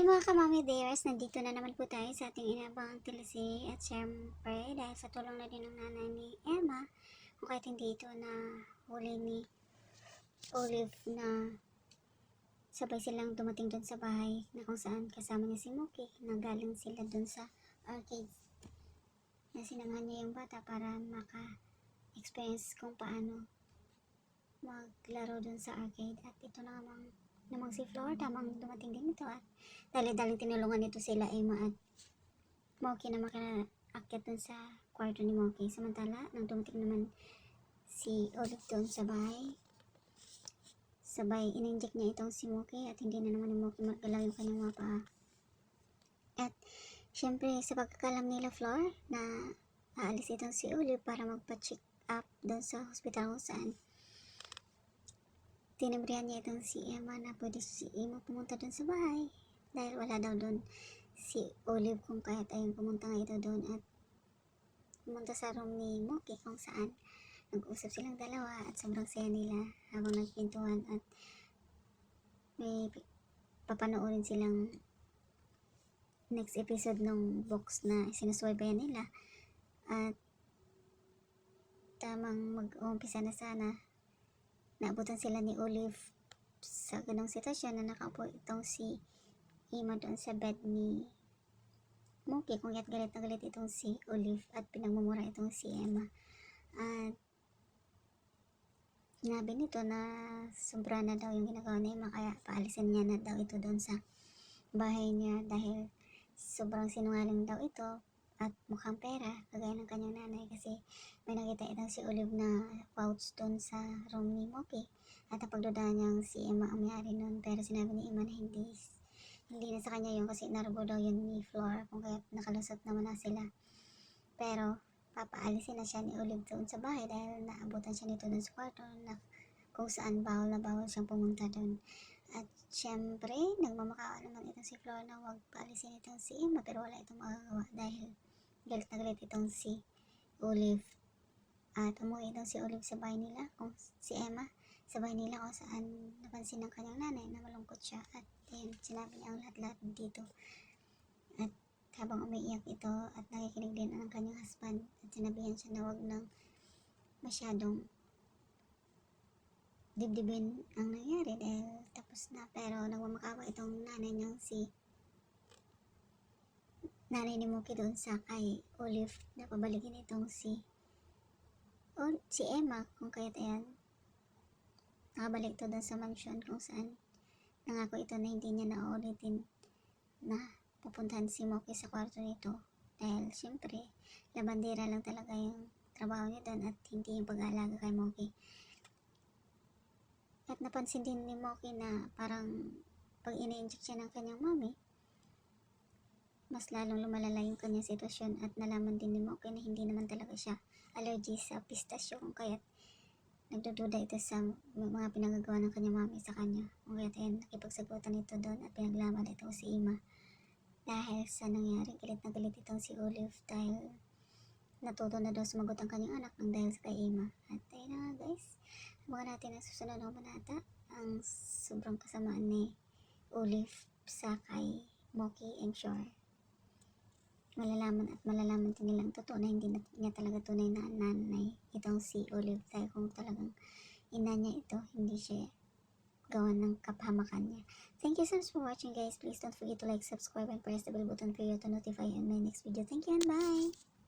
Hi mga kamami dears, nandito na naman po tayo sa ating inabangang tilisi at syempre dahil sa tulong na din ng nanay ni Emma kung kahit hindi ito na huli ni Olive na sabay silang dumating dun sa bahay na kung saan kasama niya si Mookie na galing sila dun sa arcade na sinamahan niya yung bata para maka-experience kung paano maglaro dun sa arcade. At ito na namang si Flor tamang dumating din ito at dali-daling tinulungan nito sila Emma at Mookie na makaakyat dun sa kwarto ni Mookie. Samantala nang dumating naman si Olive dun sa bahay, sabay in-inject niya itong si Mookie at hindi na naman ni Mookie magalaw yung kanyang mga paa. At syempre sa pagkakalam nila Flor na aalis itong si Olive para magpa-check up dun sa hospital kung saan tinabrihan niya itong si Emma na pwede si Emma pumunta dun sa bahay dahil wala daw dun si Olive kung kahit ayun pumunta nga ito dun at pumunta sa room ni Mookie kung saan nag-usap silang dalawa at sobrang saya nila habang nagpintuhan at may papanoorin silang next episode ng box na sinusubaybayan nila at tamang mag-uumpisa na sana naabutan sila ni Olive sa ganong sitwasyon na nakaupo itong si Emma doon sa bed ni Mookie kung kaya't galit na galit itong si Olive at pinagmumura itong si Emma at sinabi nito na sobra na daw yung ginagawa ni Emma kaya paalisin niya na daw ito doon sa bahay niya dahil sobrang sinungaling daw ito at mukhang pera kagaya ng kanyang nanay kasi may nakita itong si Olive na pouch doon sa room ni Mookie at napagdudahan niyang si Emma ang may-ari nun pero sinabi ni Emma na hindi na sa kanya yun kasi narubo daw yun ni Flor kung kaya nakalusot naman na sila pero papaalisin na siya ni Olive doon sa bahay dahil naabutan siya nito doon sa kwarto na kung saan bawal na bawal siyang pumunta doon. At syempre, nagmamakaawa naman itong si Flor na huwag paalisin itong si Emma pero wala itong magagawa dahil galit na galit itong si Olive. At umuwi itong si Olive sa bahay nila, kung si Emma, sa bahay nila kung saan napansin ng kanyang nanay na malungkot siya at yun, sinabi niya ang lahat-lahat dito. At habang umiiyak ito at nakikinig din ang kanyang husband at sinabihan siya na huwag nang masyadong dibdibin ang nangyari dahil tapos na pero nagmamakaawa itong nanay niyang si nanay ni Mookie doon sa kay Olive na pabalikin itong si Emma kung kaya't ayan nakabalik ito doon sa mansion kung saan nangako ito na hindi niya na uulitin na pupuntahan si Mookie sa kwarto nito dahil syempre labandera lang talaga yung trabaho niya doon at hindi yung pag-aalaga kay Mookie. At napansin din ni Mookie na parang pag ina-inject siya ng kanyang mami mas lalong lumalala yung kanyang sitwasyon at nalaman din ni Mookie na hindi naman talaga siya allergy sa pistasyo kung kaya't nagdududa ito sa mga pinagagawa ng kanyang mami sa kanya kung kaya't ayun nakipagsagutan ito doon at pinaglaban ito si Emma dahil sa nangyari galit na galit itong si Olive dahil natuto na daw sumagot ang kanyang anak ng dahil sa kay Emma. At ayun na nga guys, abangan natin ang susunod na banata ang sobrang kasamaan ni Olive sa kay Mookie. I'm sure malalaman din nilang totoo na hindi niya talaga tunay na nanay itong si Olive dahil kung talagang ina niya ito hindi siya gawa ng kapahamakan niya. Thank you so much for watching guys. Please don't forget to like, subscribe, and press the bell button for you to notify on my next video. Thank you and bye!